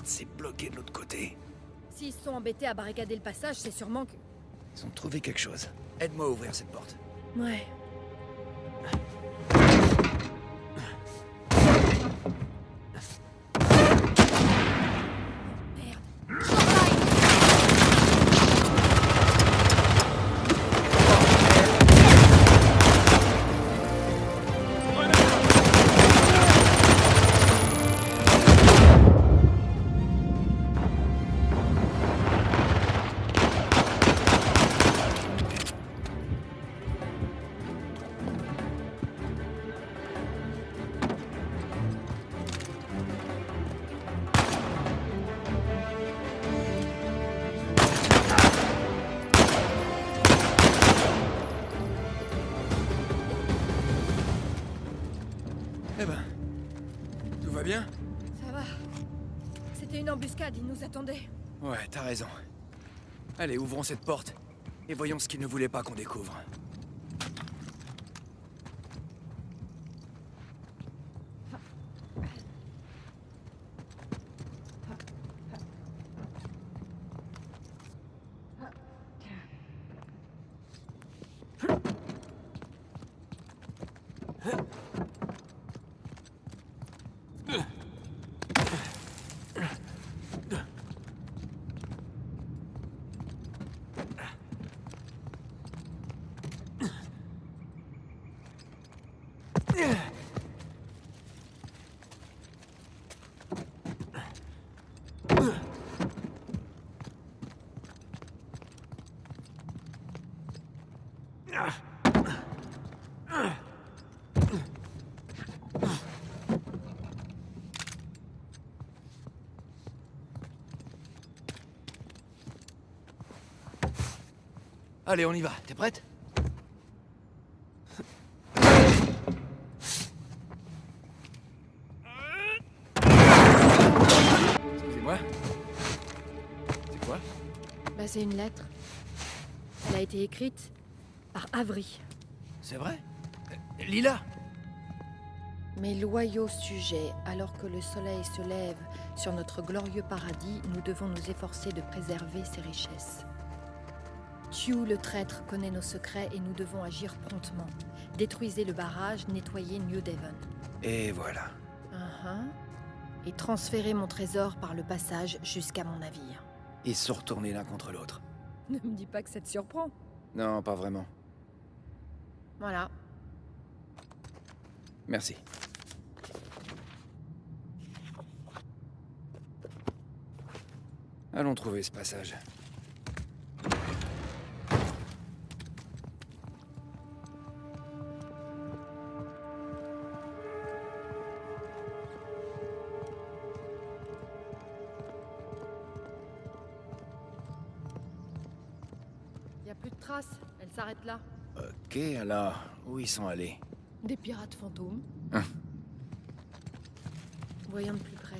c'est bloqué de l'autre côté. S'ils se sont embêtés à barricader le passage, c'est sûrement que... Ils ont trouvé quelque chose. Aide-moi à ouvrir cette porte. Ouais. Eh ben... Tout va bien? Ça va. C'était une embuscade, ils nous attendaient. Ouais, t'as raison. Allez, ouvrons cette porte. Et voyons ce qu'ils ne voulaient pas qu'on découvre. Allez, on y va. T'es prête? Excusez-moi. C'est quoi? Bah, c'est une lettre. Elle a été écrite par Avery. C'est vrai? Lila! Mes loyaux sujets, alors que le soleil se lève sur notre glorieux paradis, nous devons nous efforcer de préserver ses richesses. Tew, le traître, connaît nos secrets et nous devons agir promptement. Détruisez le barrage, nettoyez New Devon. Et voilà. Et transférez mon trésor par le passage jusqu'à mon navire. Ils se sont retournés l'un contre l'autre. Ne me dis pas que ça te surprend. Non, pas vraiment. Voilà. Merci. Allons trouver ce passage. Y a plus de traces, elle s'arrête là. Ok, alors, où ils sont allés? Des pirates fantômes. Hein. Voyons de plus près.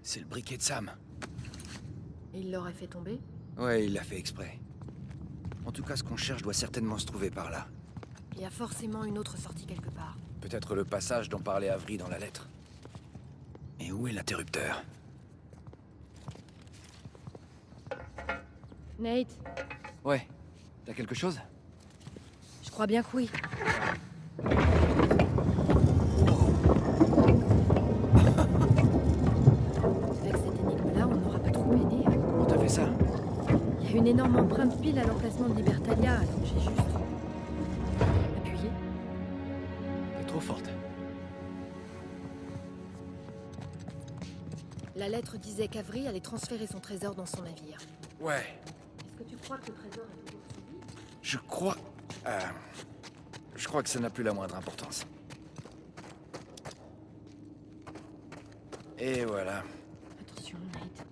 C'est le briquet de Sam. Et il l'aurait fait tomber? Ouais, il l'a fait exprès. En tout cas, ce qu'on cherche doit certainement se trouver par là. Il y a forcément une autre sortie quelque part. Peut-être le passage dont parlait Avery dans la lettre. Et où est l'interrupteur? Nate, Ouais. T'as quelque chose? je crois bien que oui. Avec cette énigme-là, on n'aura pas trop aidé. Comment t'as fait ça? Il y a une énorme empreinte pile à l'emplacement de Libertalia, alors j'ai juste... appuyé. T'es trop forte. La lettre disait qu'Avery allait transférer son trésor dans son navire. Ouais. Est-ce que tu crois que le trésor est toujours suivi? Je crois... je crois que ça n'a plus la moindre importance. Et voilà. Attention, Nate.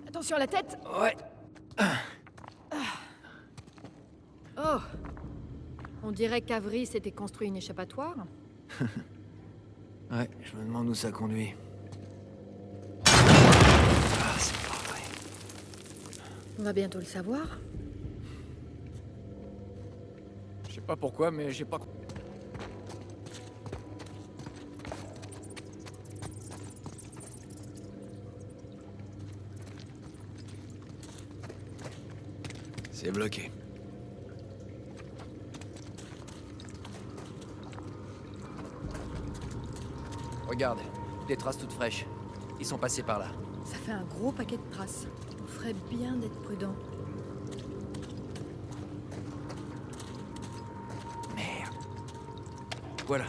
Attention à la tête! Ouais. Oh! On dirait qu'Avry s'était construit une échappatoire. Ouais, je me demande où ça conduit. Ah, c'est pas vrai. On va bientôt le savoir. Je sais pas pourquoi, mais j'ai pas... C'est bloqué. Regarde, des traces toutes fraîches. Ils sont passés par là. Ça fait un gros paquet de traces. On ferait bien d'être prudent. Merde. Voilà.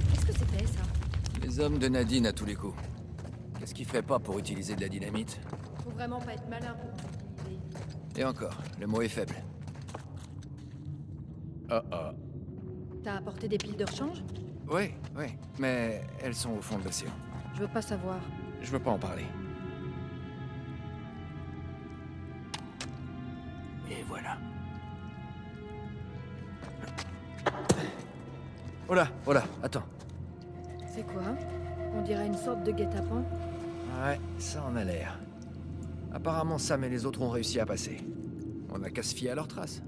Qu'est-ce que c'était, ça? Les hommes de Nadine à tous les coups. Qu'est-ce qu'ils feraient pas pour utiliser de la dynamite? Faut vraiment pas être malin pour en utiliser. Et encore, le mot est faible. Oh oh. T'as apporté des piles de rechange? Oui, oui, mais elles sont au fond de l'océan. Je veux pas savoir. Je veux pas en parler. Et voilà. Oh là, attends. C'est quoi? On dirait une sorte de guet-apens. Ouais, ça en a l'air. Apparemment, Sam et les autres ont réussi à passer. On n'a qu'à se fier à leurs traces.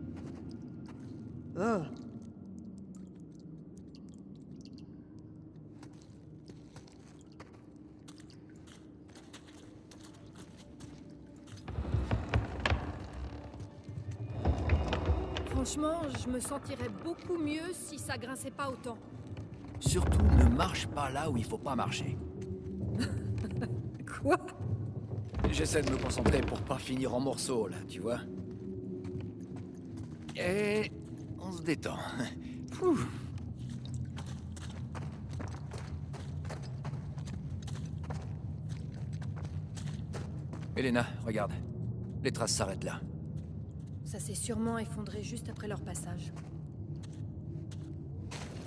Oh. Franchement, je me sentirais beaucoup mieux si ça grinçait pas autant. Surtout, ne marche pas là où il faut pas marcher. Quoi? J'essaie de me concentrer pour pas finir en morceaux, là, tu vois. Et... on se détend. Pouh. Elena, regarde. Les traces s'arrêtent là. Ça s'est sûrement effondré juste après leur passage.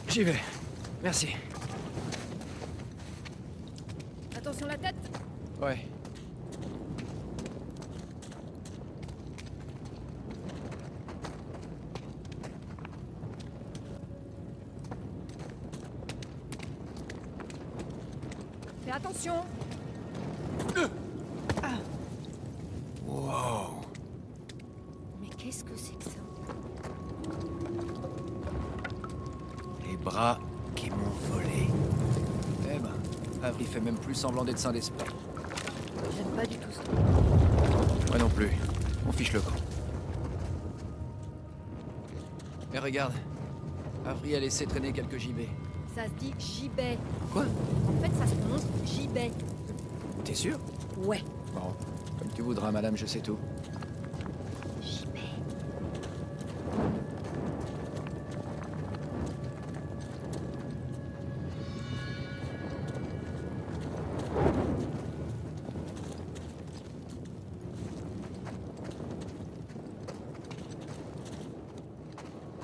J'y vais. Merci. Attention la tête! Ouais. Fais attention! Wow. Mais qu'est-ce que c'est que ça? Les bras qui m'ont volé. Eh ben, Avry fait même plus semblant d'être sain d'esprit. J'aime pas du tout ça. Moi non plus. On fiche le camp. Et regarde. Avry a laissé traîner quelques gibets. Ça se dit gibet. Quoi? En fait, ça se prononce gibet. T'es sûr? Ouais. Bon, comme tu voudras, madame, je sais tout. Gibet.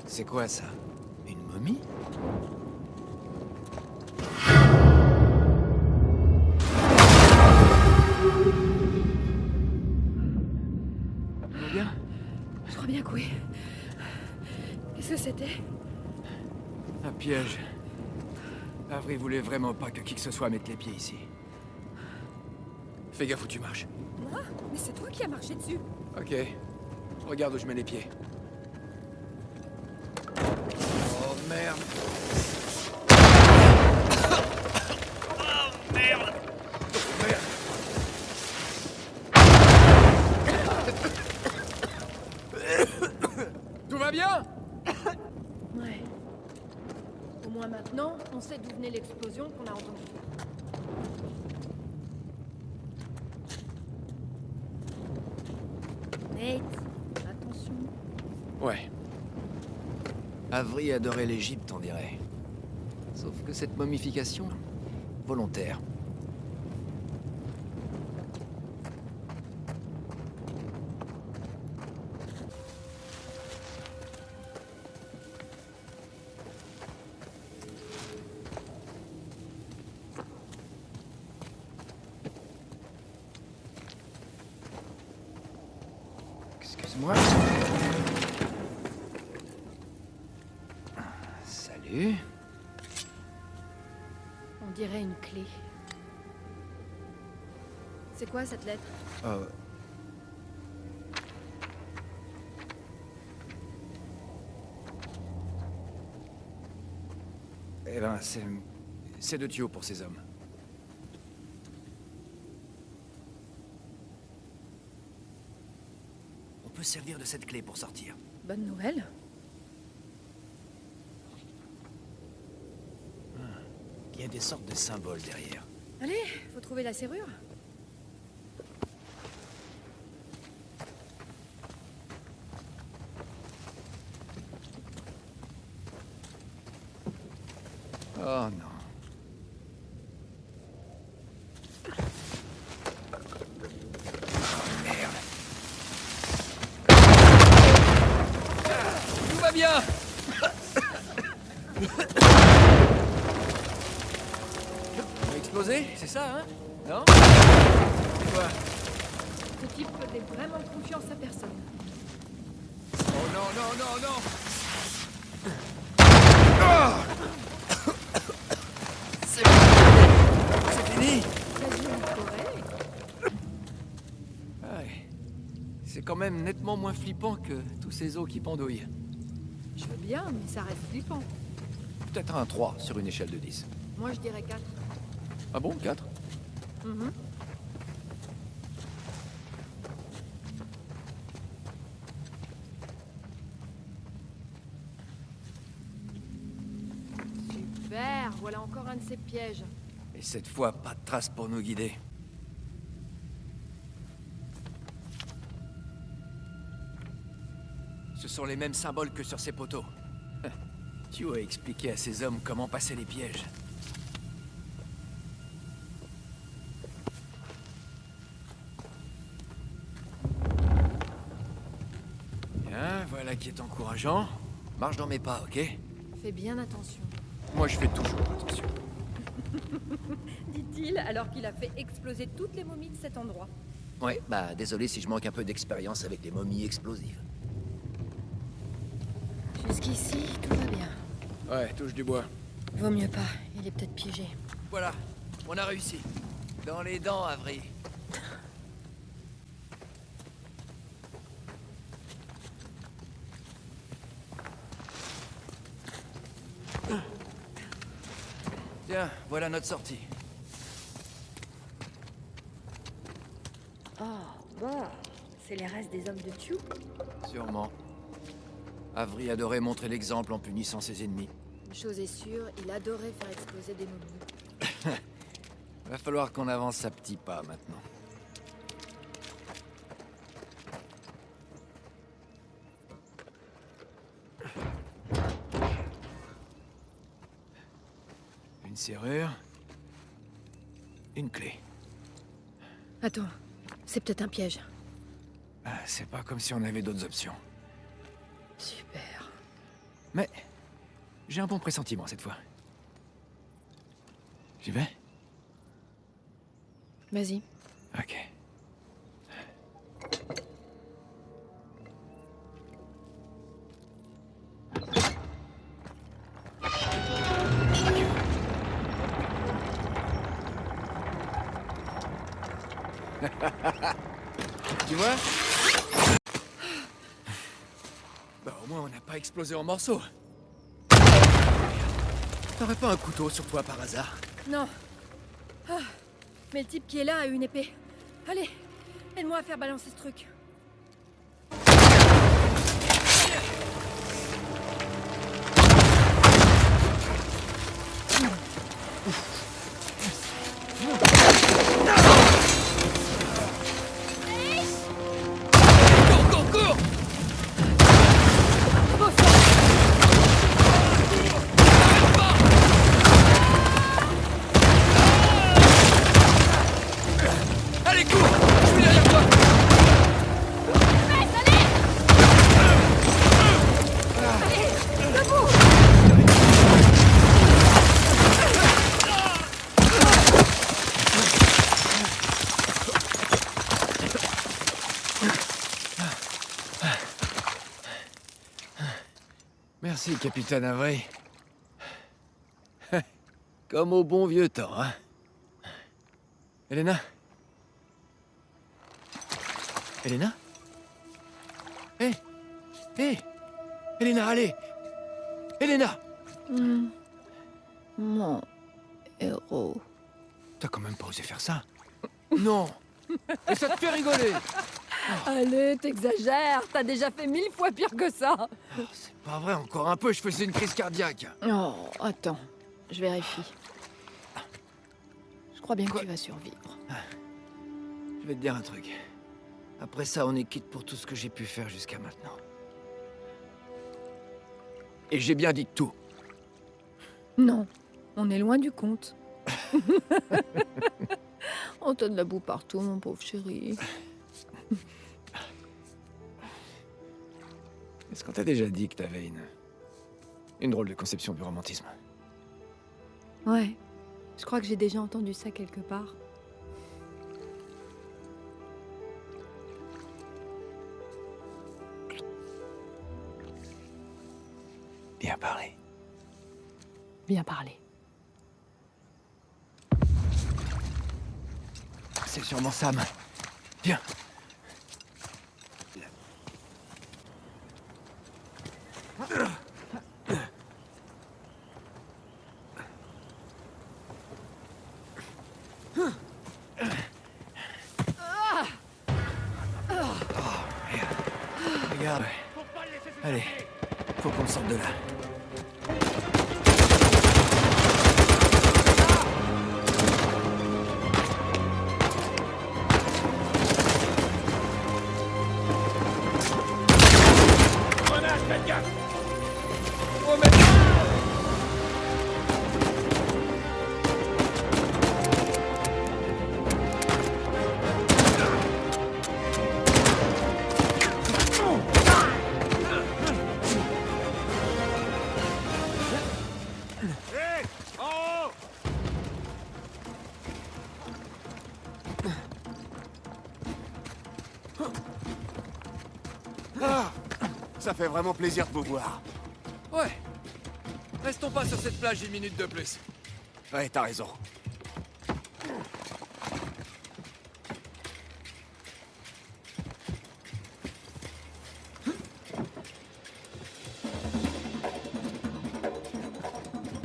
C'est quoi ça? Une momie? Bien? Je crois bien que oui. Qu'est-ce que c'était? Un piège. Avry voulait vraiment pas que qui que ce soit mette les pieds ici. Fais gaffe où tu marches. Moi? Mais c'est toi qui as marché dessus. Ok. Regarde où je mets les pieds. Oh merde. Oh merde. Oh merde. Tout va bien? Ouais. Au moins maintenant, on sait d'où venait l'explosion qu'on a entendue. Nate, attention. Ouais. Avry adorait l'Égypte, on dirait. Sauf que cette momification, volontaire. Excuse-moi. Salut. On dirait une clé. C'est quoi cette lettre? Oh. Eh ben, c'est de Thio pour ces hommes. On peut se servir de cette clé pour sortir. Bonne nouvelle. Il y a des sortes de symboles derrière. Allez, faut trouver la serrure. Oh non. Oh merde. Tout va bien. On va exploser, c'est ça, hein? Non? C'est quoi? Ce type fait vraiment confiance à personne. Oh non, non, non, non! Ah! C'est fini? Quasi correct. Ouais. C'est quand même nettement moins flippant que tous ces os qui pendouillent. Je veux bien, mais ça reste flippant. Peut-être un 3 sur une échelle de 10. Moi, je dirais 4. Ah bon, 4? Super, voilà encore un de ces pièges. Et cette fois, pas de traces pour nous guider. Ce sont les mêmes symboles que sur ces poteaux. Thio a expliqué à ces hommes comment passer les pièges. Bien, voilà qui est encourageant. Marche dans mes pas, ok? Fais bien attention. Moi, je fais toujours attention. Dit-il, alors qu'il a fait exploser toutes les momies de cet endroit. Ouais, bah désolé si je manque un peu d'expérience avec les momies explosives. Jusqu'ici, tout va bien. Ouais, touche du bois. Vaut mieux pas, il est peut-être piégé. Voilà, on a réussi. Dans les dents, Avery. Tiens, voilà notre sortie. Oh, bon. C'est les restes des hommes de Thio. Sûrement. Avery adorait montrer l'exemple en punissant ses ennemis. Une chose est sûre, il adorait faire exploser des momies. Va falloir qu'on avance à petits pas maintenant. Une serrure. Une clé. Attends, c'est peut-être un piège. Ah, c'est pas comme si on avait d'autres options. Super. Mais j'ai un bon pressentiment cette fois. J'y vais? Vas-y. Ok. Tu vois? Bah au moins on n'a pas explosé en morceaux. T'aurais pas un couteau sur toi par hasard? Non. Ah, mais le type qui est là a une épée. Allez, aide-moi à faire balancer ce truc. Cours, cours, cours! Beau sang. Allez, cours! Je suis derrière toi! capitaine Avery. Comme au bon vieux temps, hein. Elena? Elena? Hé! Hé! Elena, allez! Elena! Mon héros. T'as quand même pas osé faire ça? Non! Et ça te fait rigoler! Allez, t'exagères. T'as déjà fait 1000 fois pire que ça. Oh, c'est pas vrai, encore un peu, je faisais une crise cardiaque. Oh, attends. Je vérifie. Je crois bien que tu vas survivre. Je vais te dire un truc. Après ça, on est quitte pour tout ce que j'ai pu faire jusqu'à maintenant. Et j'ai bien dit tout. Non, on est loin du compte. On te de la boue partout, mon pauvre chéri. Est-ce qu'on t'a déjà dit que t'avais une drôle de conception du romantisme? Ouais, je crois que j'ai déjà entendu ça quelque part. Bien parlé. Bien parlé. C'est sûrement Sam. Viens. Regarde. Allez, faut qu'on sorte de là. Ah, ça fait vraiment plaisir de vous voir. Ouais. Restons pas sur cette plage une minute de plus. Ouais, t'as raison.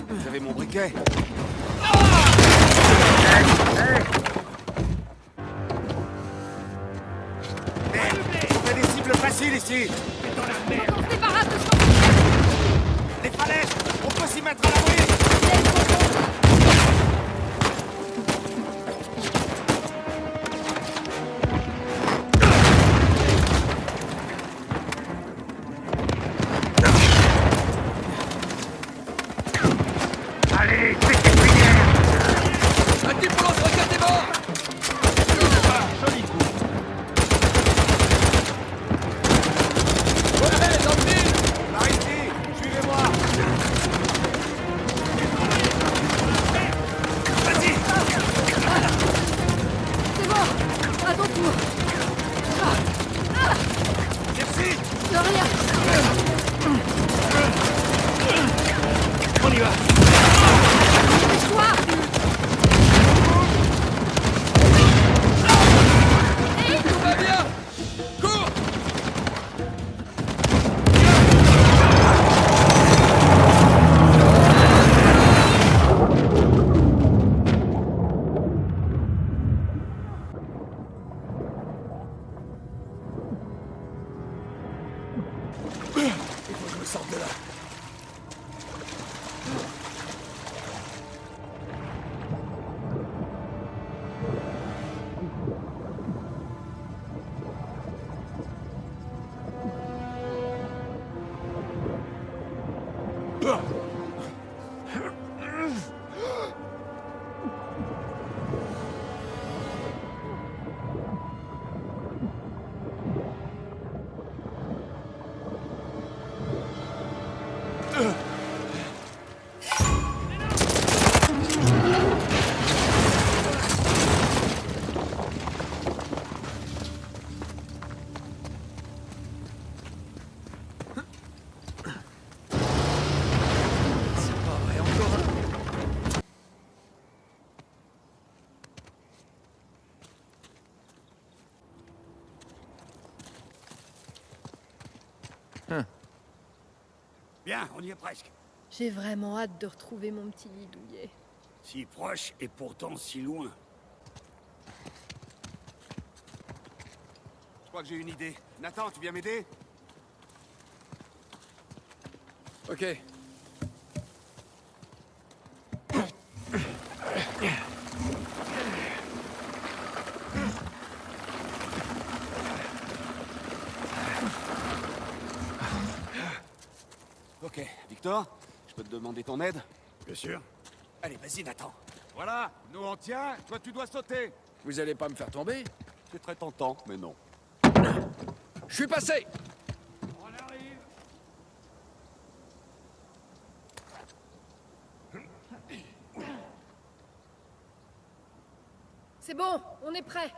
Vous avez mon briquet? Merde, on fait des cibles faciles ici. On se débarrasse de son... Les falaises, on peut s'y mettre à l'abri. Allez, faites tes prières. Un type pour lance-roquette est mort! Joli coup. Ouais, dans le Bien, on y est presque. J'ai vraiment hâte de retrouver mon petit lit douillet. Si proche et pourtant si loin. Je crois que j'ai une idée. Nathan, tu viens m'aider? Ok. Ok, Victor, je peux te demander ton aide? Bien sûr. Allez, vas-y, Nathan. Voilà, nous on tient, toi tu dois sauter. Vous allez pas me faire tomber? C'est très tentant, mais non. Je suis passé! On arrive. C'est bon, on est prêt.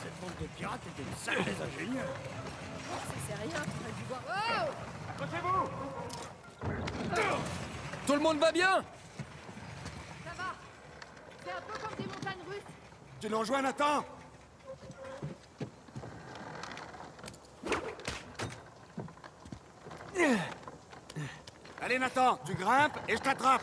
Cette bande de pirates était une sacrée ingénieure. Ça c'est rien, t'aurais dû voir. Oh! Tout le monde va bien? Ça va. C'est un peu comme des montagnes russes. Tu nous rejoins, Nathan? Allez, Nathan, tu grimpes et je t'attrape.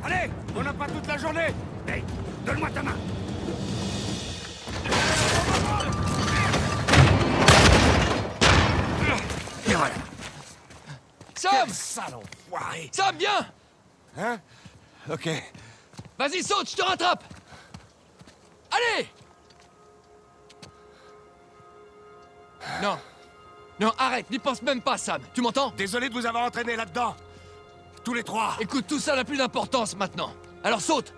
Allez, on n'a pas toute la journée. Hey, donne-moi ta main. Et voilà. Sam! Sale enfoiré. Sam, viens! Hein? Ok. Vas-y, saute, je te rattrape! Allez! Non. Non, arrête, n'y pense même pas, Sam. Tu m'entends? Désolé de vous avoir entraîné là-dedans. Tous les trois. Écoute, tout ça n'a plus d'importance maintenant. Alors saute!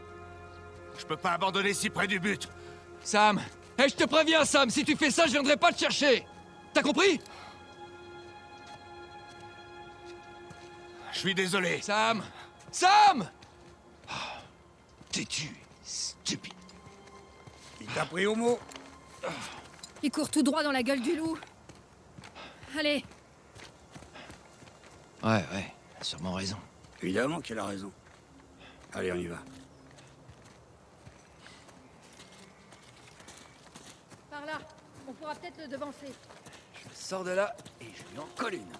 Je peux pas abandonner si près du but. Sam! Hé, je te préviens, Sam, si tu fais ça, je viendrai pas te chercher! T'as compris? Je suis désolé. Sam! Sam! T'es-tu stupide? Il t'a pris au mot. Il court tout droit dans la gueule du loup. Allez, Ouais, sûrement raison. Évidemment qu'il a raison. Allez, on y va. par là. On pourra peut-être le devancer. Je sors de là et je lui en colle une.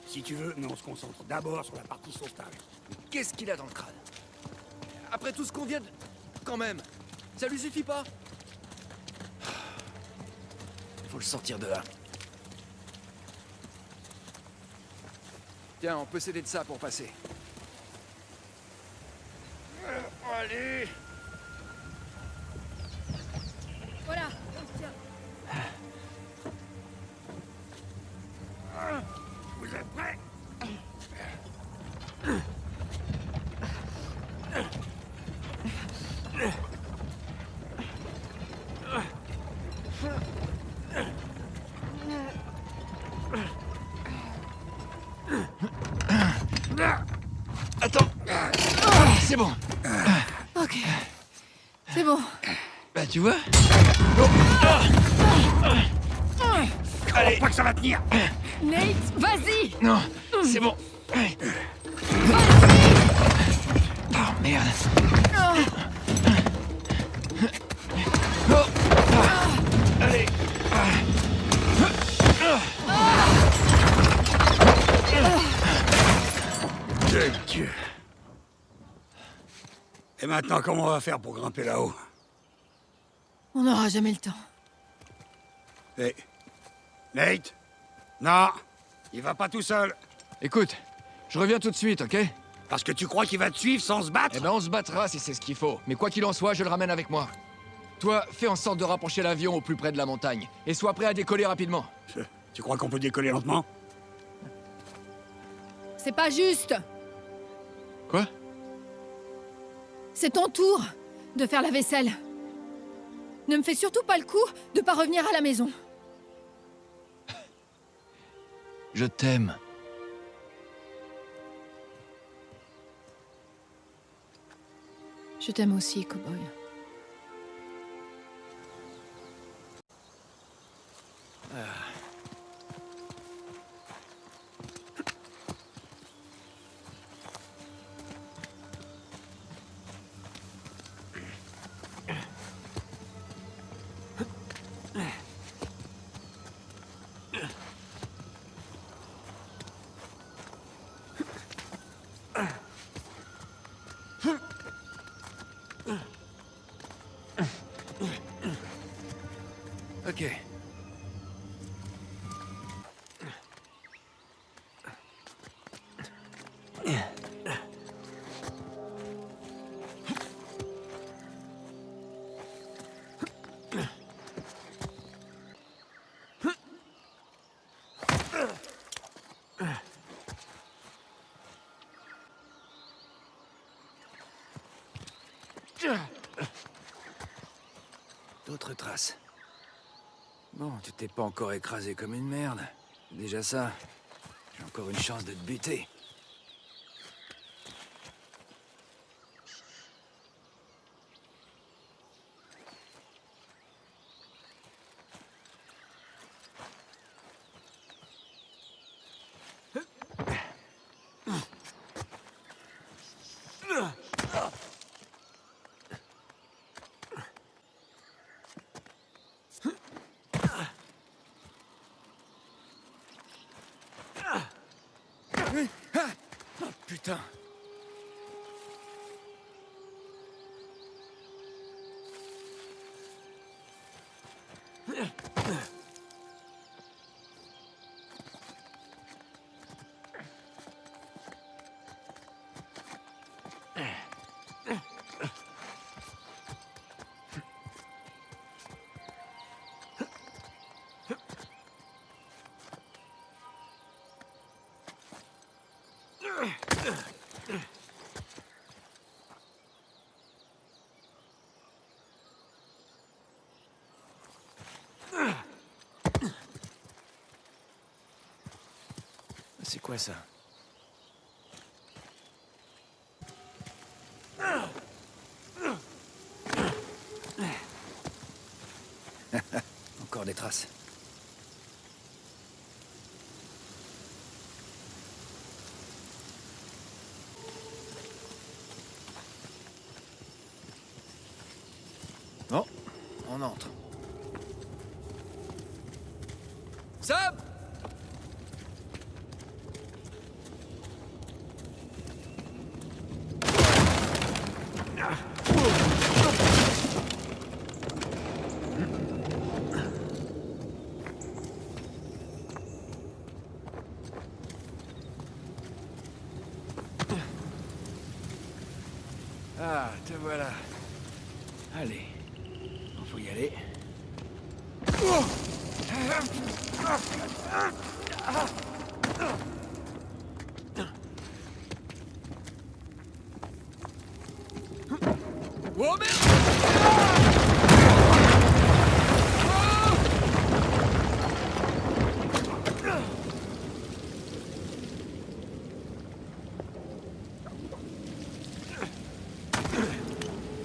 Si tu veux, mais on se concentre d'abord sur la partie sauvetage. Mais qu'est-ce qu'il a dans le crâne? Après tout ce qu'on vient de... Quand même, ça lui suffit pas? Faut le sortir de là. Tiens, on peut s'aider de ça pour passer. Allez. Voilà, on se tient. Vous êtes prêts? Attends. C'est bon. Ok. C'est bon. Bah tu vois. Allez, pas que ça va tenir. Nate, vas-y. Non, c'est bon. Oh merde. Oh. Allez. De Dieu. Et maintenant, comment on va faire pour grimper là-haut? On n'aura jamais le temps. Hey. Nate? Non, il va pas tout seul. Écoute, je reviens tout de suite, ok? Parce que tu crois qu'il va te suivre sans se battre? Eh ben on se battra si c'est ce qu'il faut. Mais quoi qu'il en soit, je le ramène avec moi. Toi, fais en sorte de rapprocher l'avion au plus près de la montagne. Et sois prêt à décoller rapidement. Tu crois qu'on peut décoller lentement? C'est pas juste. Quoi? C'est ton tour de faire la vaisselle. Ne me fais surtout pas le coup de pas revenir à la maison. Je t'aime. Je t'aime aussi, cowboy. Ok. D'autres traces. Bon, tu t'es pas encore écrasé comme une merde. C'est déjà ça. J'ai encore une chance de te buter. Oh putain. C'est quoi ça? Encore des traces. Bon, on entre. Sam! Ah, te voilà. Allez, il faut y aller. Oh merde!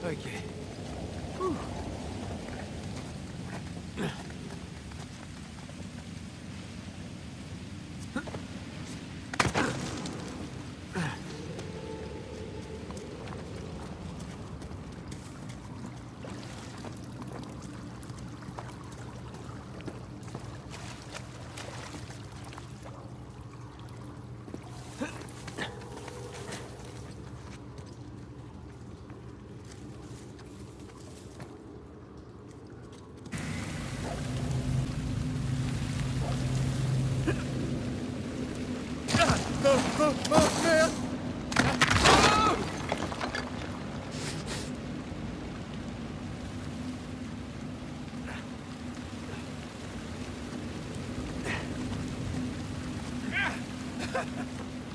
Ok. Merde!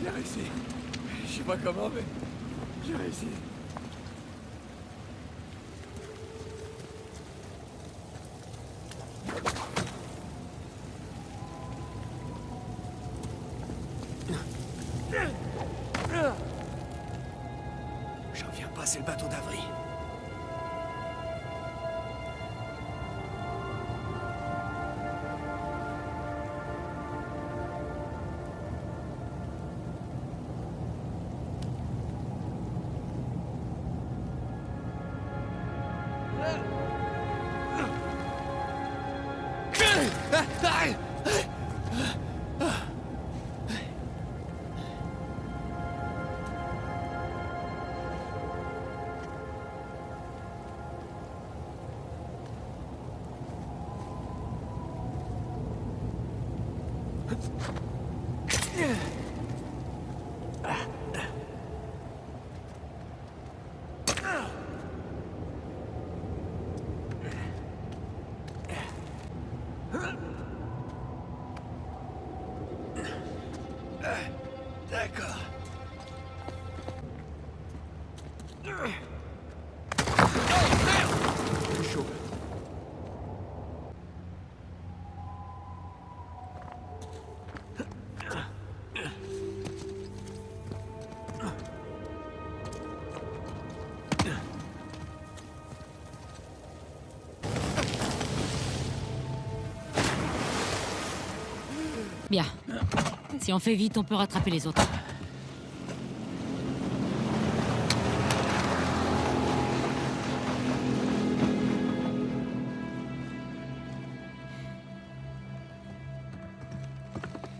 J'ai réussi. Je sais pas comment, mais j'ai réussi. J'en reviens pas, c'est le bateau d'Avry. D'accord. Je suis chaud. Bien. Si on fait vite, on peut rattraper les autres.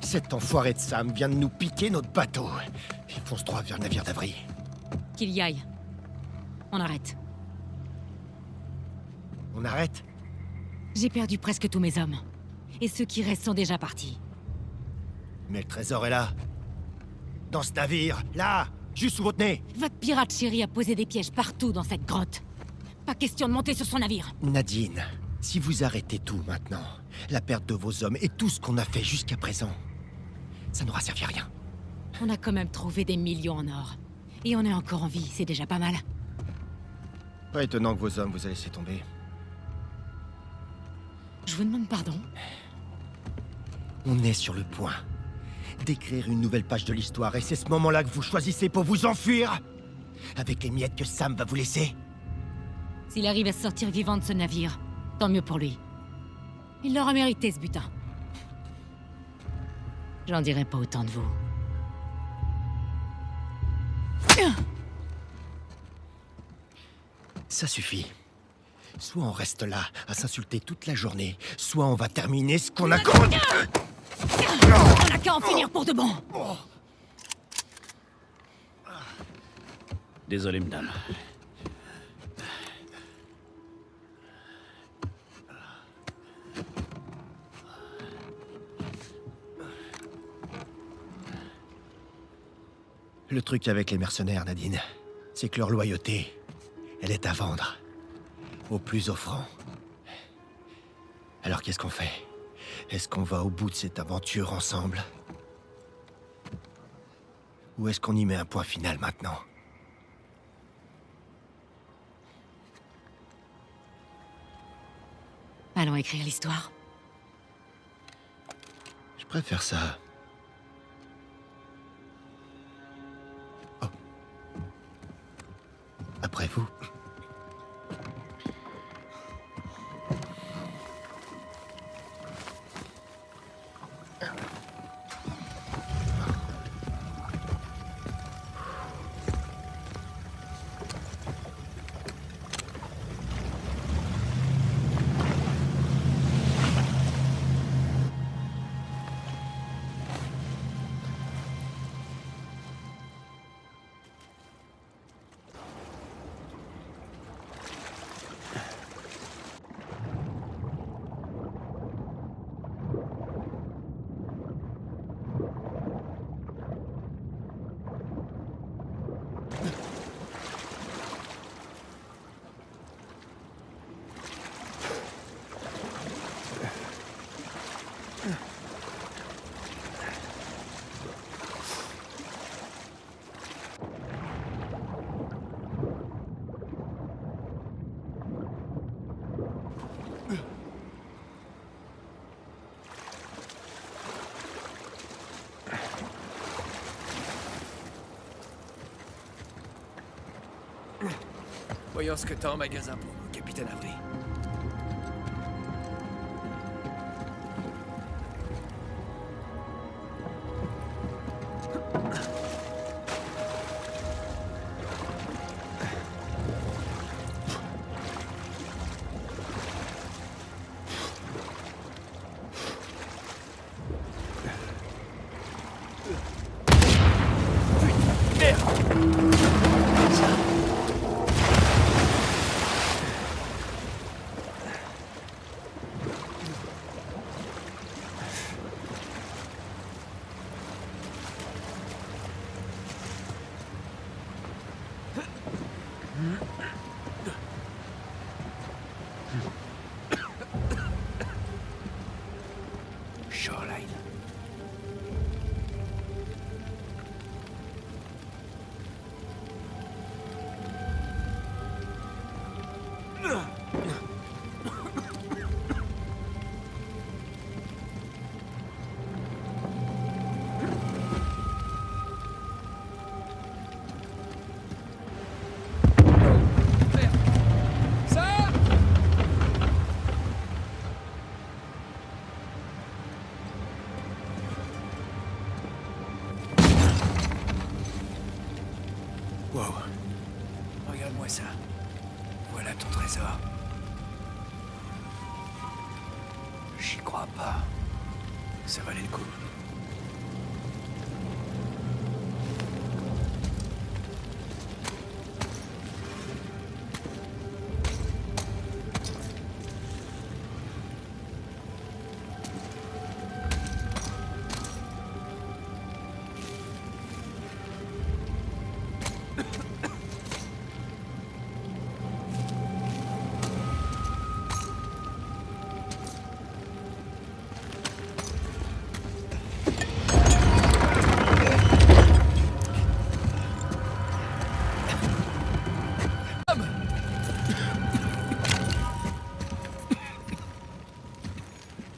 Cet enfoiré de Sam vient de nous piquer notre bateau. Il fonce droit vers le navire d'Avry. Qu'il y aille. On arrête. On arrête? J'ai perdu presque tous mes hommes. Et ceux qui restent sont déjà partis. Mais le trésor est là. Dans ce navire, là, juste sous votre nez. Votre pirate chéri a posé des pièges partout dans cette grotte. Pas question de monter sur son navire. Nadine, si vous arrêtez tout maintenant, la perte de vos hommes et tout ce qu'on a fait jusqu'à présent, ça n'aura servi à rien. On a quand même trouvé des millions en or. Et on est encore en vie, c'est déjà pas mal. Pas étonnant que vos hommes vous aient laissé tomber. Je vous demande pardon. On est sur le point d'écrire une nouvelle page de l'histoire, et c'est ce moment-là que vous choisissez pour vous enfuir, avec les miettes que Sam va vous laisser. S'il arrive à sortir vivant de ce navire, tant mieux pour lui. Il l'aura mérité, ce butin. J'en dirai pas autant de vous. Ça suffit. Soit on reste là, à s'insulter toute la journée, soit on va terminer ce qu'on a... On a qu'à en finir pour de bon. Désolé, madame. Le truc avec les mercenaires, Nadine, c'est que leur loyauté, elle est à vendre. Au plus offrant. Alors qu'est-ce qu'on fait? Est-ce qu'on va au bout de cette aventure ensemble? Ou est-ce qu'on y met un point final maintenant? Allons écrire l'histoire. Je préfère ça. Oh. Après vous. Voyons ce que t'as en magasin pour nous, Capitaine Avery. Shoreline. Wow. Regarde-moi ça. Voilà ton trésor. J'y crois pas. Ça valait le coup.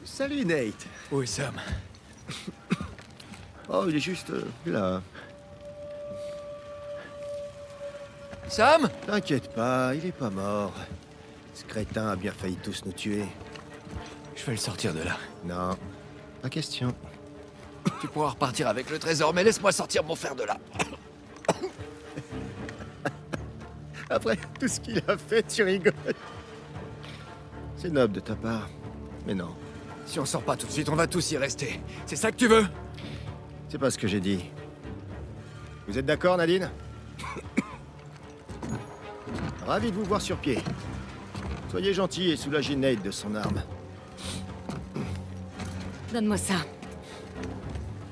Salut Nate. Où est Sam? Oh, il est juste là. Sam? T'inquiète pas, il est pas mort. Ce crétin a bien failli tous nous tuer. Je vais le sortir de là. Non, pas question. Tu pourras repartir avec le trésor, mais laisse-moi sortir mon fer de là. Après tout ce qu'il a fait, tu rigoles. C'est noble de ta part, mais non. Si on sort pas tout de suite, on va tous y rester. C'est ça que tu veux? C'est pas ce que j'ai dit. Vous êtes d'accord, Nadine? Ravi de vous voir sur pied. Soyez gentil et soulagez Nate de son arme. Donne-moi ça.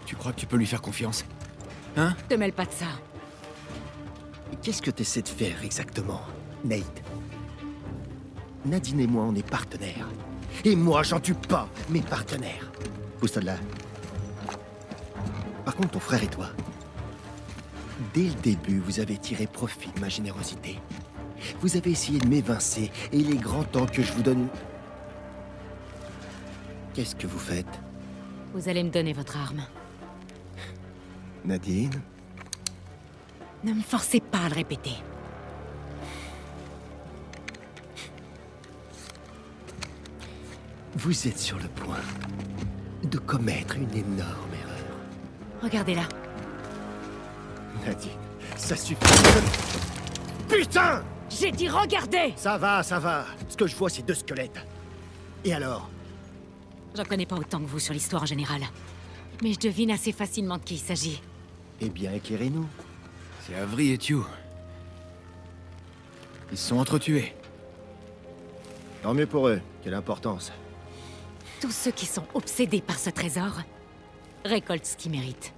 Tu crois que tu peux lui faire confiance? Hein? Te mêle pas de ça. Qu'est-ce que t'essaies de faire exactement, Nate? Nadine et moi, on est partenaires. Et moi, j'en tue pas mes partenaires. Pousse-toi de là. Par contre, ton frère et toi, dès le début, vous avez tiré profit de ma générosité. Vous avez essayé de m'évincer, et il est grand temps que je vous donne... Qu'est-ce que vous faites, Vous allez me donner votre arme. Nadine? Ne me forcez pas à le répéter. Vous êtes sur le point de commettre une énorme erreur. Regardez-la. Nadine, ça suffit. Putain! J'ai dit regardez! Ça va, ça va. Ce que je vois, c'est deux squelettes. Et alors? J'en connais pas autant que vous sur l'histoire en général. Mais je devine assez facilement de qui il s'agit. Eh bien, éclairez-nous. C'est Avery et Tew. Ils se sont entretués. Tant mieux pour eux. Quelle importance. Tous ceux qui sont obsédés par ce trésor récoltent ce qu'ils méritent.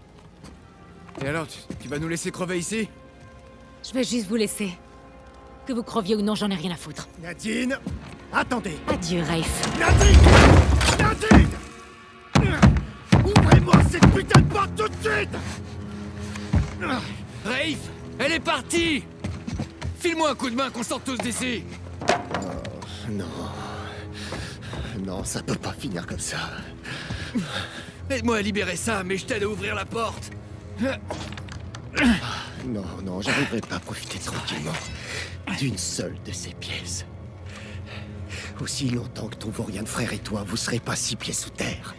Et alors, tu vas nous laisser crever ici? Je vais juste vous laisser. Que vous creviez ou non, j'en ai rien à foutre. Nadine! Attendez! Adieu, Rafe. Nadine! Nadine! Ouvrez-moi cette putain de porte tout de suite! Rafe! Elle est partie! File-moi un coup de main qu'on sorte tous d'ici! Non. Non, ça peut pas finir comme ça. Aide-moi à libérer ça, mais je t'aide à ouvrir la porte! Non, non, j'arriverai pas à profiter tranquillement. d'une seule de ces pièces. Aussi longtemps que ton vaurien de frère et toi, vous serez pas 6 pieds sous terre.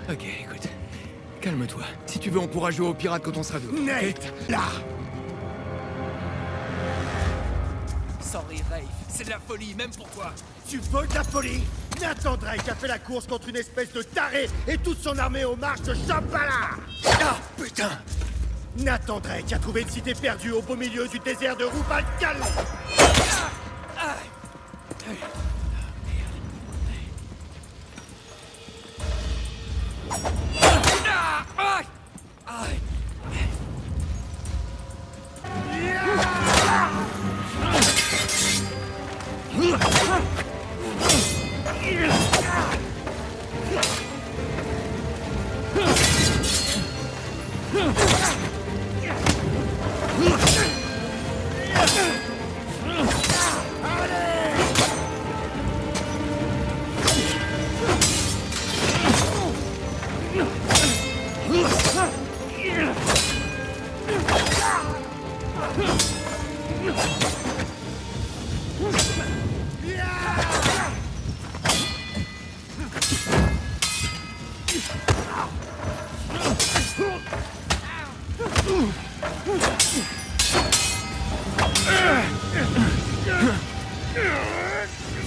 Ok, écoute. Calme-toi. Si tu veux, on pourra jouer aux pirates quand on sera dehors. Nate, là! Sorry, Rafe. C'est de la folie, même pour toi. Tu veux de la folie? Nathan Drake a fait la course contre une espèce de taré et toute son armée aux marches de Shambhala! Ah, putain! Nathan Drake a trouvé une cité perdue au beau milieu du désert de Rubalcali!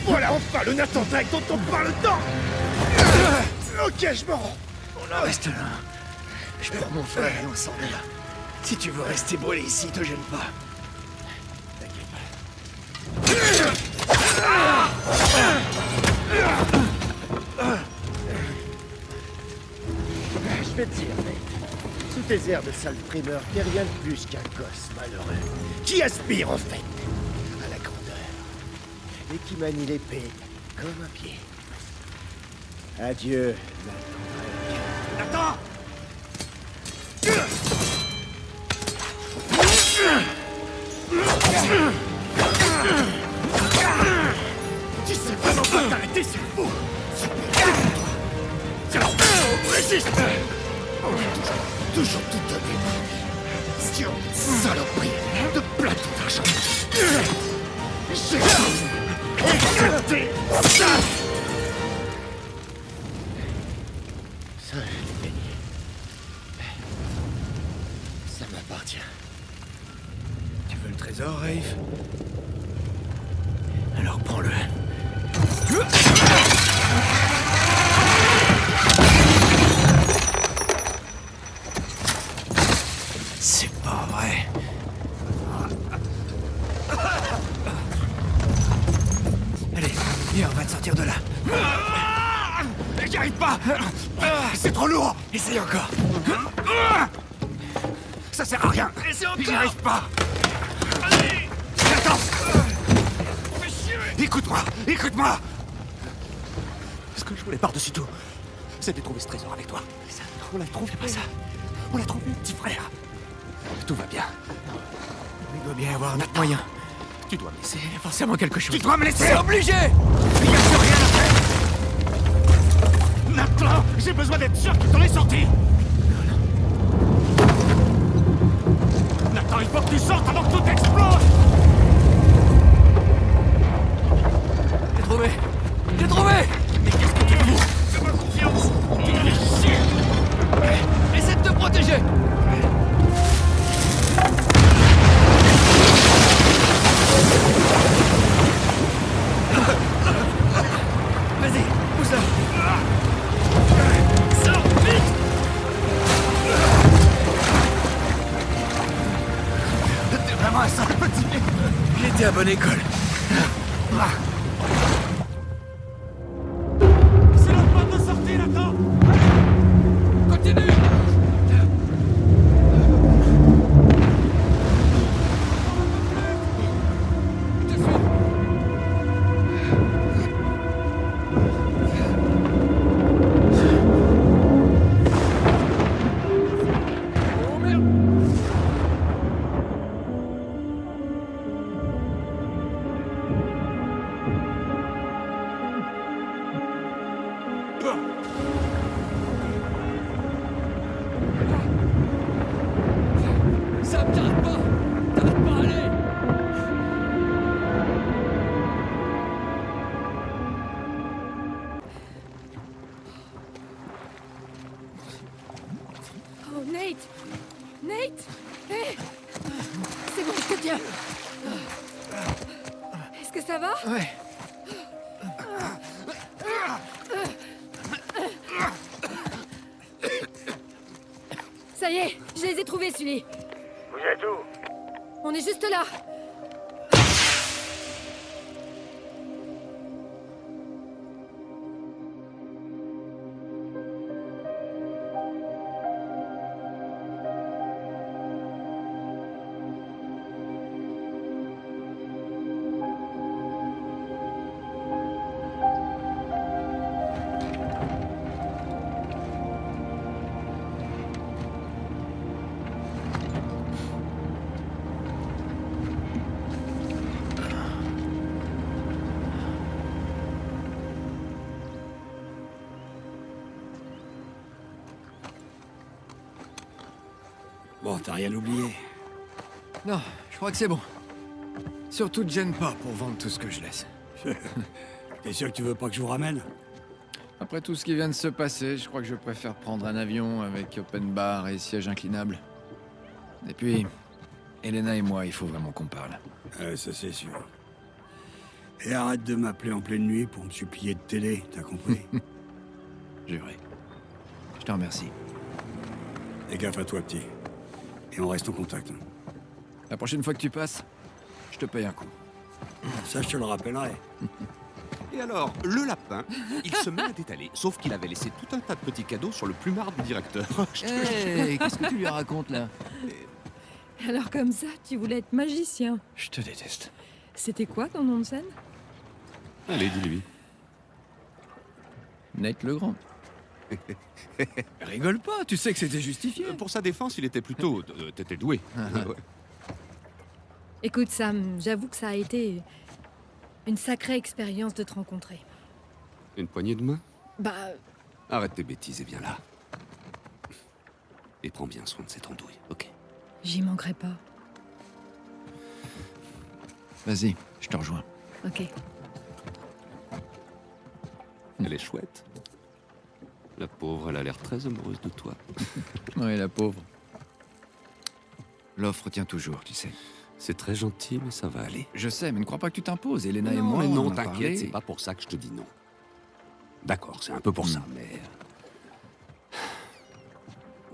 Voilà enfin le Nathan Drake dont on parle tant! Ok, je m'en rends. Reste là. Je prends mon frère et on s'en est là. Si tu veux rester brûlé ici, te gêne pas. Je vais te dire, mec, sous tes airs de sale primeur, t'es rien de plus qu'un gosse malheureux. Qui aspire, en fait, à la grandeur. Et qui manie l'épée comme un pied. Adieu, Nathan Drake. Tu sais vraiment pas t'arrêter, c'est fou! Tiens, résiste! Toujours tout donné. Sur une saloperie de plateau d'argent. J'ai éclaté ça! Ça, je l'ai gagné. Ça m'appartient. Tu veux le trésor, Rafe? Alors prends-le. C'est pas vrai. Allez, viens, on va te sortir de là. J'y arrive pas! C'est trop lourd! Essaye encore. Ça sert à rien! Essaye encore. J'y arrive pas! Allez. Attends! Fais chier. Écoute-moi! Écoute-moi! Ce que je voulais par-dessus tout, c'était trouver ce trésor avec toi. On l'a trouvé, pas ça. On l'a trouvé, petit frère. Tout va bien. Il doit bien y avoir un autre moyen. Tu dois me laisser. Il y a forcément quelque chose. Tu dois me laisser! C'est obligé. Il n'y a plus rien à faire! Nathan, j'ai besoin d'être sûr que t'en es sorti! Nathan, il faut que tu sortes avant que tout explose! J'ai trouvé. J'ai trouvé. Mais qu'est-ce que tu fous? Fais-moi confiance. Tu me fais chier. Essaie de te protéger. Vas-y, pousse-la. Sors, vite. T'es vraiment un sale petit! Il était à bonne école. C'est notre porte de sortie, Nathan! Continue. Je te suis. Oh merde. Tiens. Est-ce que ça va? Ouais. Ça y est, je les ai trouvés, Sully. Vous êtes où? On est juste là. Bon, t'as rien oublié. Non, je crois que c'est bon. Surtout te gêne pas pour vendre tout ce que je laisse. T'es sûr que tu veux pas que je vous ramène? Après tout ce qui vient de se passer, je crois que je préfère prendre un avion avec open bar et siège inclinable. Et puis, Elena et moi, il faut vraiment qu'on parle. Ça c'est sûr. Et arrête de m'appeler en pleine nuit pour me supplier de t'aider, t'as compris? Juré. Je te remercie. Fais gaffe à toi, petit. Et on reste en contact. La prochaine fois que tu passes, je te paye un coup. Ça, je te le rappellerai. Et alors, le lapin, il se met à détaler, sauf qu'il avait laissé tout un tas de petits cadeaux sur le plumard du directeur. Hé, qu'est-ce que tu lui racontes là? Alors comme ça, tu voulais être magicien. Je te déteste. C'était quoi ton nom de scène? Allez, dis-lui. Nate Legrand. Rigole pas, tu sais que c'était justifié. Pour sa défense, il était plutôt... t'étais doué. Ouais. Écoute Sam, j'avoue que ça a été une sacrée expérience de te rencontrer. Une poignée de main? Bah, Arrête tes bêtises et viens là. Et prends bien soin de cette andouille, ok? j'y manquerai pas. Vas-y, je te rejoins. Ok. Elle est chouette. La pauvre, elle a l'air très amoureuse de toi. Ouais, la pauvre. L'offre tient toujours, tu sais. C'est très gentil, mais ça va aller. Je sais, mais ne crois pas que tu t'imposes. Elena et Non, moi, mais on non, en a t'inquiète, parlé. c'est pas pour ça que je te dis non. D'accord, c'est un peu pour ça, mais...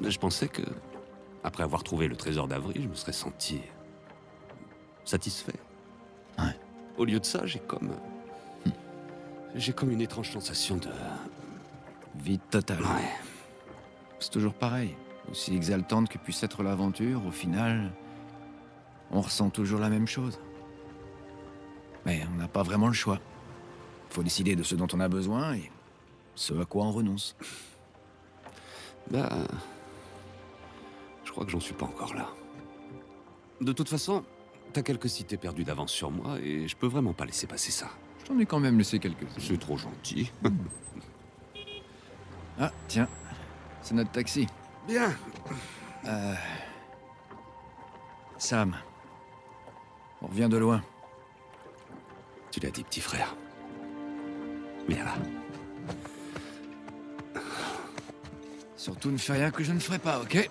Je pensais que, après avoir trouvé le trésor d'Avril, je me serais senti... satisfait. Ouais. Au lieu de ça, j'ai comme... J'ai comme une étrange sensation de... Vide total. Ouais. C'est toujours pareil. Aussi exaltante que puisse être l'aventure, au final, on ressent toujours la même chose. Mais on n'a pas vraiment le choix. Faut décider de ce dont on a besoin et ce à quoi on renonce. Bah... Je crois que j'en suis pas encore là. De toute façon, t'as quelques cités perdues d'avance sur moi et je peux vraiment pas laisser passer ça. Je t'en ai quand même laissé quelques-uns. C'est trop gentil. Ah, tiens, c'est notre taxi. Bien. Sam, on revient de loin. Tu l'as dit, petit frère. Viens là. Surtout ne fais rien que je ne ferai pas, ok?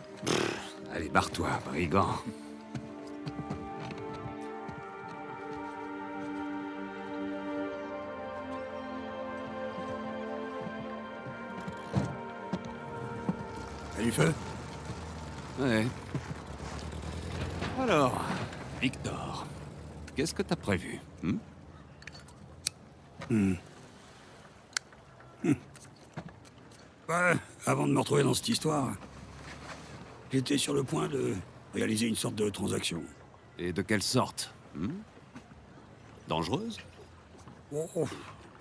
Allez, barre-toi, brigand. T'as du feu? Ouais. Alors, Victor, qu'est-ce que t'as prévu? Ouais, avant de me retrouver dans cette histoire, j'étais sur le point de réaliser une sorte de transaction. Et de quelle sorte? Dangereuse? Oh,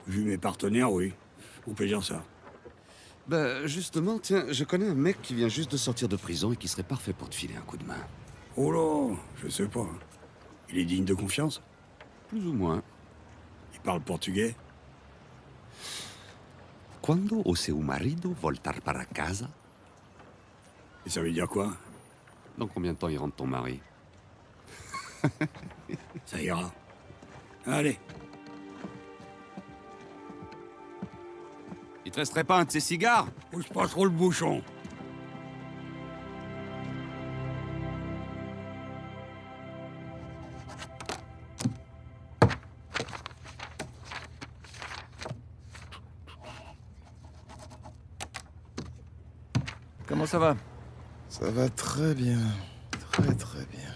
vu mes partenaires, oui. On peut dire ça. Bah, justement, tiens, je connais un mec qui vient juste de sortir de prison et qui serait parfait pour te filer un coup de main. Oh là, je sais pas. Il est digne de confiance? Plus ou moins. Il parle portugais? Quando o seu marido voltar para casa? Et ça veut dire quoi? Dans combien de temps il rentre ton mari? Ça ira. Allez. Il te resterait pas un de ces cigares? Pousse pas trop le bouchon. Comment ça va? Ça va très bien. Très très bien.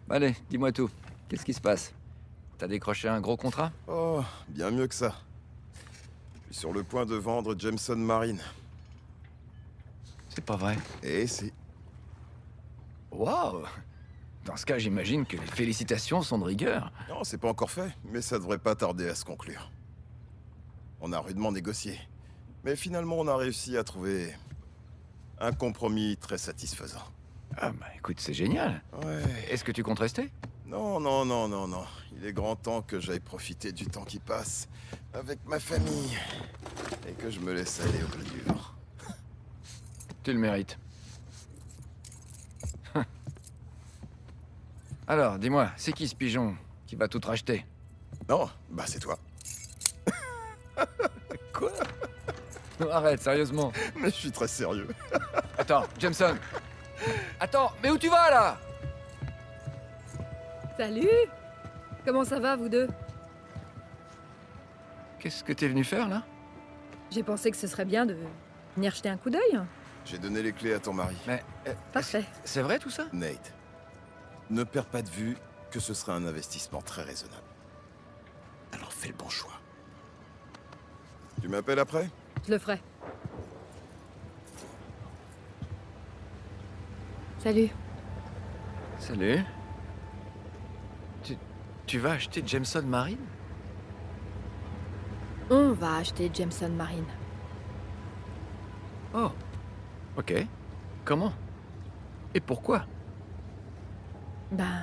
Allez, dis-moi tout. Qu'est-ce qui se passe? T'as décroché un gros contrat? Oh, bien mieux que ça. Je suis sur le point de vendre Jameson Marine. C'est pas vrai. Et si. Waouh! Dans ce cas, j'imagine que les félicitations sont de rigueur. Non, c'est pas encore fait, mais ça devrait pas tarder à se conclure. On a rudement négocié. Mais finalement, on a réussi à trouver un compromis très satisfaisant. Ah bah écoute, c'est génial. Ouais. Est-ce que tu comptes rester? Non, non, non, non, non. Il est grand temps que j'aille profiter du temps qui passe avec ma famille. Et que je me laisse aller au gré du vent. Tu le mérites. Alors, dis-moi, c'est qui ce pigeon qui va tout racheter? Non, bah c'est toi. Quoi? Non, arrête, sérieusement. Mais je suis très sérieux. Attends, Jameson. Attends, mais où tu vas là? Salut! Comment ça va, vous deux? Qu'est-ce que t'es venu faire là? J'ai pensé que ce serait bien de venir jeter un coup d'œil. J'ai donné les clés à ton mari. Mais Parfait. c'est vrai tout ça? Nate, ne perds pas de vue que ce serait un investissement très raisonnable. Alors fais le bon choix. Tu m'appelles après? Je le ferai. Salut. Salut. Tu vas acheter Jameson Marine? On va acheter Jameson Marine. Oh. Ok. Comment? Et pourquoi? Ben,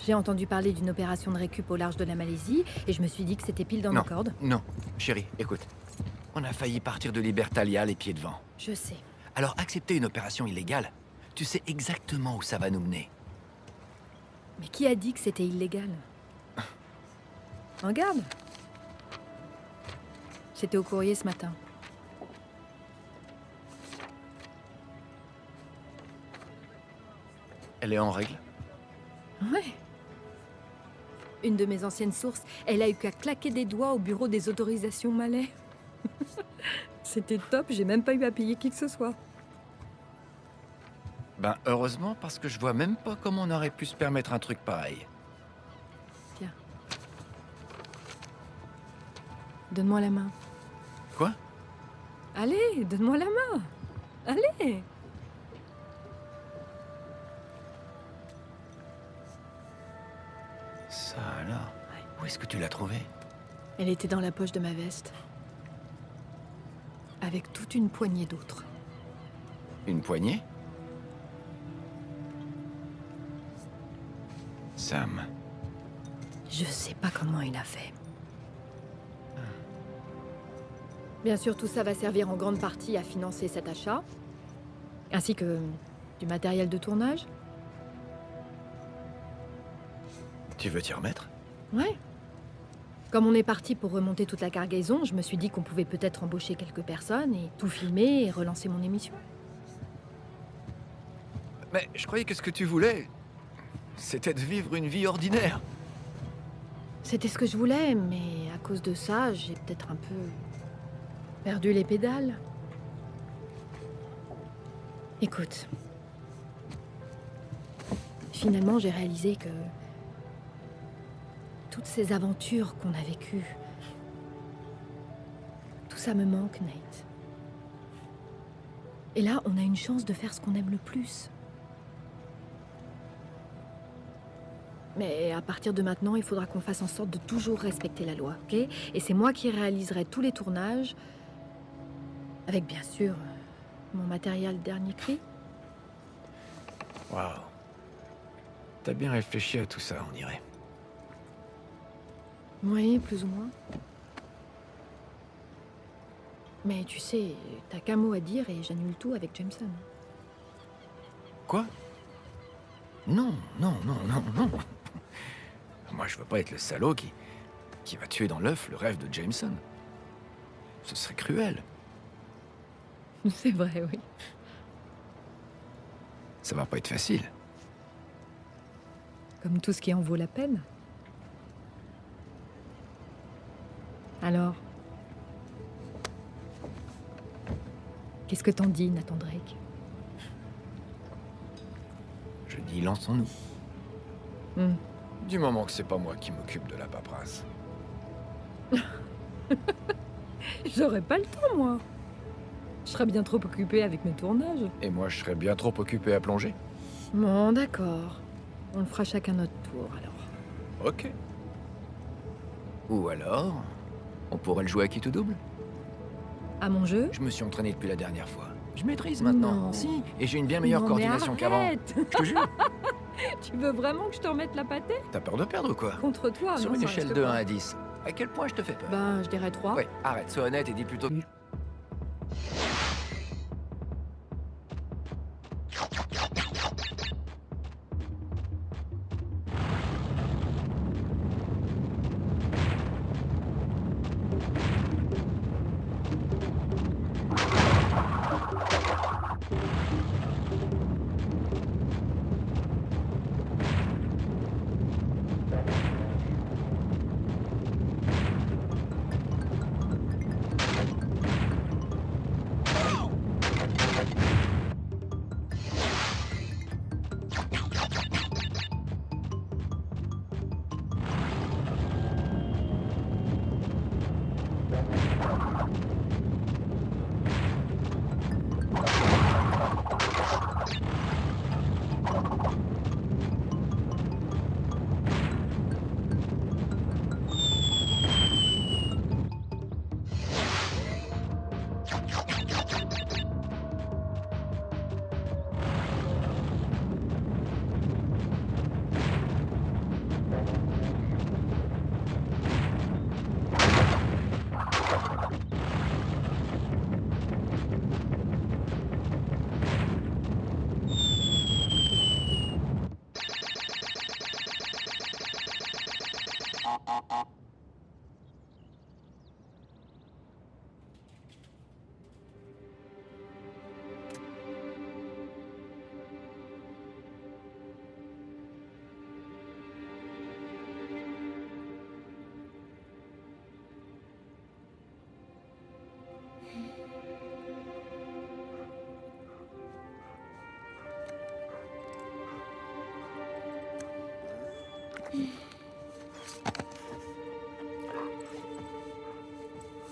j'ai entendu parler d'une opération de récup au large de la Malaisie et je me suis dit que c'était pile dans Non. nos cordes. Non, chérie, écoute. On a failli partir de Libertalia les pieds devant. Je sais. Alors accepter une opération illégale, tu sais exactement où ça va nous mener. Mais qui a dit que c'était illégal? Regarde. J'étais au courrier ce matin. Elle est en règle? Ouais. Une de mes anciennes sources, elle a eu qu'à claquer des doigts au bureau des autorisations Malais. C'était top, j'ai même pas eu à payer qui que ce soit. Ben heureusement, parce que je vois même pas comment on aurait pu se permettre un truc pareil. Tiens. Donne-moi la main. Quoi? Allez, donne-moi la main. Allez. Ça alors? Où est-ce que tu l'as trouvée? Elle était dans la poche de ma veste. Avec toute une poignée d'autres. Une poignée? Sam. Je sais pas comment il a fait. Bien sûr, tout ça va servir en grande partie à financer cet achat, ainsi que du matériel de tournage. Tu veux t'y remettre? Ouais. Comme on est parti pour remonter toute la cargaison, je me suis dit qu'on pouvait peut-être embaucher quelques personnes et tout filmer et relancer mon émission. Mais je croyais que ce que tu voulais, c'était de vivre une vie ordinaire. C'était ce que je voulais, mais à cause de ça, j'ai peut-être un peu perdu les pédales. Écoute. Finalement, j'ai réalisé que toutes ces aventures qu'on a vécues, tout ça me manque, Nate. Et là, on a une chance de faire ce qu'on aime le plus. Mais à partir de maintenant, il faudra qu'on fasse en sorte de toujours respecter la loi, ok? Et c'est moi qui réaliserai tous les tournages, avec bien sûr mon matériel dernier cri. Waouh. T'as bien réfléchi à tout ça, on dirait. Oui, plus ou moins. Mais tu sais, t'as qu'un mot à dire et j'annule tout avec Jameson. Quoi? Non, non, non, non, non. Moi, je veux pas être le salaud qui va tuer dans l'œuf le rêve de Jameson. Ce serait cruel. C'est vrai, oui. Ça va pas être facile. Comme tout ce qui en vaut la peine. Alors, Qu'est-ce que t'en dis, Nathan Drake? Je dis lançons-nous. Hmm. Du moment que c'est pas moi qui m'occupe de la paperasse. J'aurais pas le temps, moi. Je serais bien trop occupée avec mes tournages. Et moi, je serais bien trop occupé à plonger. Bon, d'accord. On le fera chacun notre tour, alors. Ok. Ou alors, on pourrait le jouer à qui tout double? À mon jeu? Je me suis entraîné depuis la dernière fois. Je maîtrise maintenant. Non. Si, et j'ai une bien meilleure Non, mais coordination qu'avant. arrête. Je te jure. Tu veux vraiment que je te remette la pâtée? T'as peur de perdre ou quoi? Contre toi, Sur non, une ça échelle risque de pas. 1 à 10, à quel point je te fais peur? Ben, je dirais 3. Ouais, arrête, sois honnête et dis plutôt...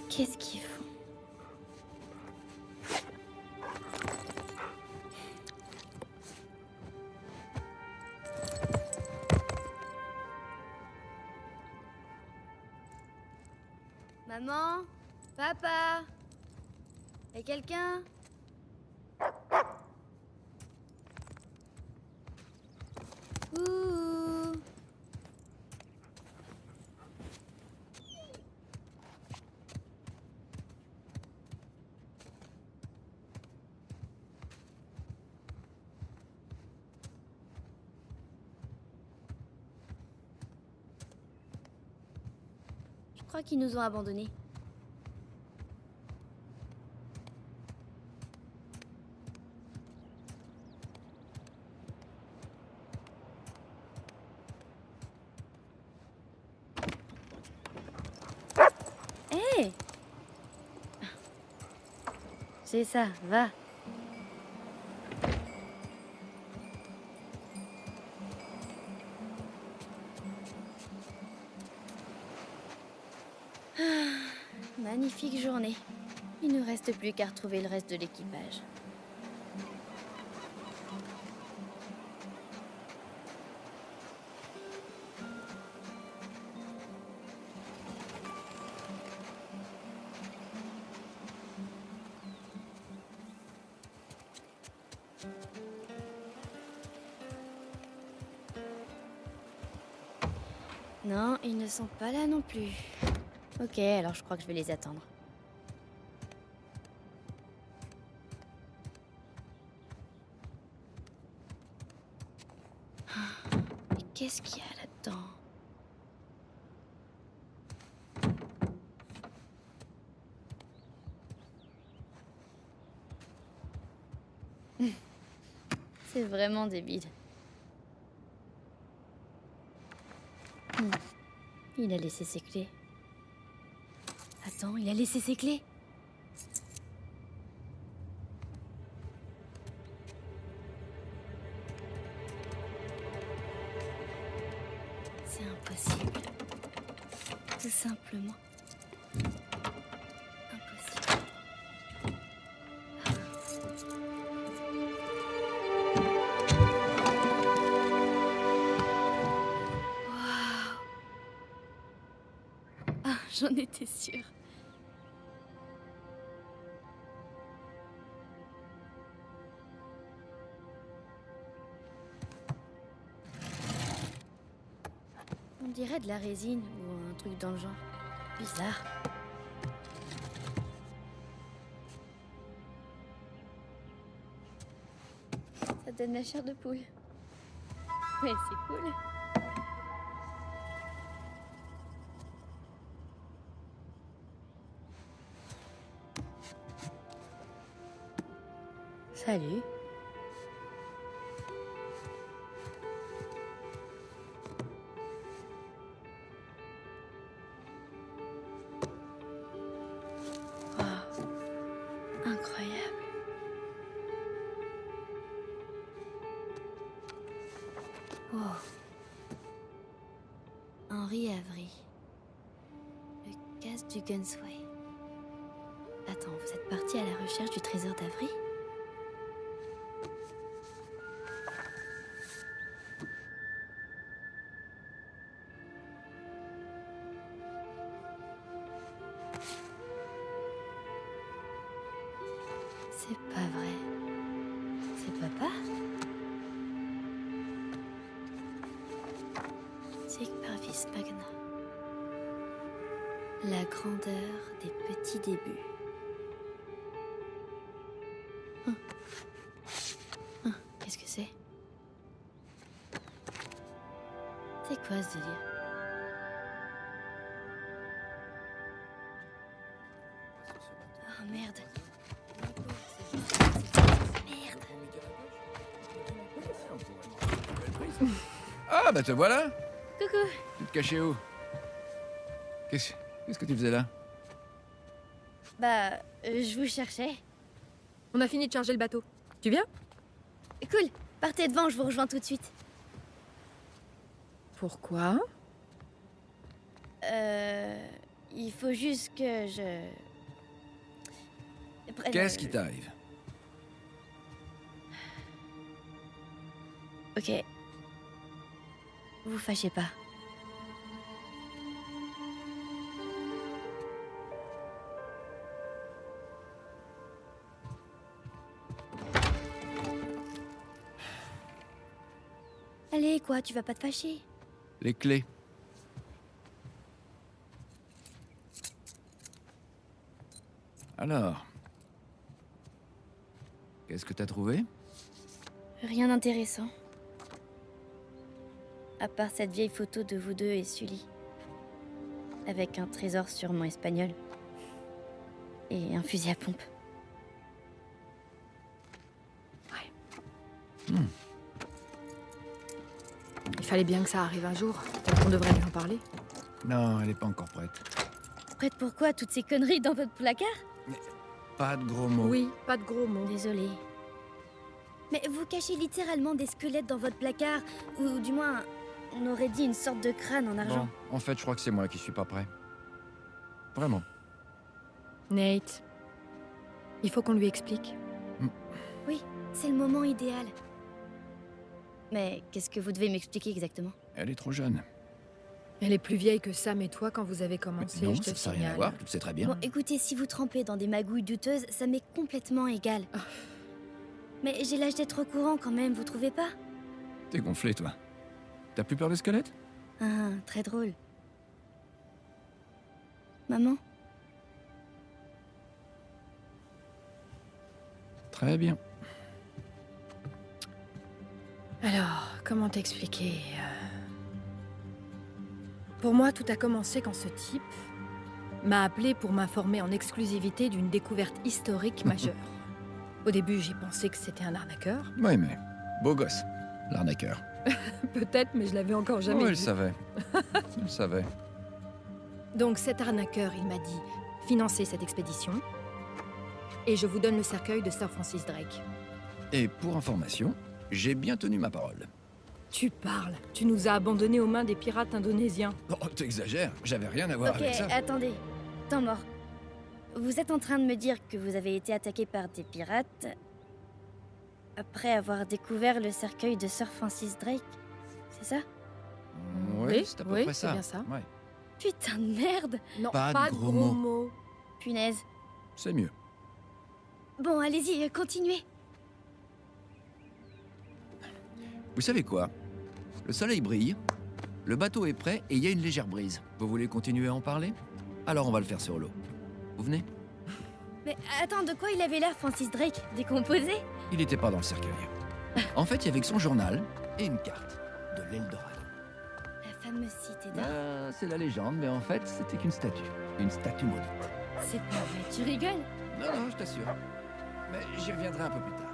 Qu'est-ce qu'ils font? Maman? Papa? Y'a quelqu'un? Ouh. Je crois qu'ils nous ont abandonnés. Hé! C'est ça, va. Magnifique journée. Il ne nous reste plus qu'à retrouver le reste de l'équipage. Non, ils ne sont pas là non plus. Ok, alors je crois que je vais les attendre. Mais qu'est-ce qu'il y a là-dedans? C'est vraiment débile. Il a laissé ses clés. Attends, il a laissé ses clés? C'est impossible. Tout simplement. Impossible. Waouh. Ah, j'en étais sûre. On dirait de la résine ou un truc dans le genre. Bizarre. Ça donne la chair de poule. Ouais, c'est cool. Salut. Incroyable. Oh. Henri Avery. Le casse du Gunsway. Attends, vous êtes parti à la recherche du trésor d'Avery? C'est pas vrai. C'est papa? Sic parvis magna. La grandeur des petits débuts. Qu'est-ce que c'est? C'est quoi ce délire? Oh merde. Ah, bah te voilà. Coucou. Tu te cachais où? Qu'est-ce que tu faisais là? Bah, je vous cherchais. On a fini de charger le bateau. Tu viens? Cool. Partez devant, je vous rejoins tout de suite. Pourquoi? Il faut juste que je... prenne, Qu'est-ce qui t'arrive? Ok. Vous fâchez pas. Allez, quoi, tu vas pas te fâcher? Les clés. Alors, qu'est-ce que t'as trouvé? Rien d'intéressant. À part cette vieille photo de vous deux et Sully. Avec un trésor sûrement espagnol. Et un fusil à pompe. Il fallait bien que ça arrive un jour. Peut-être qu'on devrait lui en parler. Non, elle est pas encore prête. Prête pourquoi toutes ces conneries dans votre placard? Pas de gros mots. Oui, pas de gros mots. Désolée. Mais vous cachez littéralement des squelettes dans votre placard. Ou du moins, on aurait dit une sorte de crâne en argent. Bon, en fait, je crois que c'est moi qui suis pas prêt. Vraiment. Nate, il faut qu'on lui explique. Oui, c'est le moment idéal. Mais qu'est-ce que vous devez m'expliquer exactement? Elle est trop jeune. Elle est plus vieille que Sam et toi quand vous avez commencé, Non, je te ça n'a rien à signale. voir, tu le sais très bien. Bon, écoutez, si vous trempez dans des magouilles douteuses, ça m'est complètement égal. Mais j'ai l'âge d'être au courant quand même, vous trouvez pas? T'es gonflé, toi. T'as plus peur des squelettes? Ah, très drôle. Maman? Très bien. Alors, comment t'expliquer Pour moi, tout a commencé quand ce type m'a appelé pour m'informer en exclusivité d'une découverte historique majeure. Au début, j'ai pensé que c'était un arnaqueur. Oui, mais beau gosse, l'arnaqueur. Peut-être, mais je l'avais encore jamais Oui, vu. elle savait. Elle savait. Donc cet arnaqueur, il m'a dit, financez cette expédition, et je vous donne le cercueil de Sir Francis Drake. Et pour information, j'ai bien tenu ma parole. Tu parles. Tu nous as abandonnés aux mains des pirates indonésiens. Oh, t'exagères, j'avais rien à voir Ok, avec ça. attendez. Temps mort. Vous êtes en train de me dire que vous avez été attaqué par des pirates après avoir découvert le cercueil de Sir Francis Drake, c'est ça? Oui, c'est à peu près ça. bien ça. Ouais. Putain de merde! Non, Pas pas, de de gros gros mots. mots. Punaise. C'est mieux. Bon, allez-y, continuez. Vous savez quoi? Le soleil brille, le bateau est prêt et il y a une légère brise. Vous voulez continuer à en parler? Alors on va le faire sur l'eau. Vous venez? Mais attends, de quoi il avait l'air, Francis Drake? Décomposé? Il n'était pas dans le cercueil. En fait, il y avait que son journal et une carte de l'Eldorado. La fameuse cité d'or. C'est la légende, mais en fait, c'était qu'une statue. Une statue maudite. C'est pas vrai, tu rigoles? Non, non, je t'assure. Mais j'y reviendrai un peu plus tard.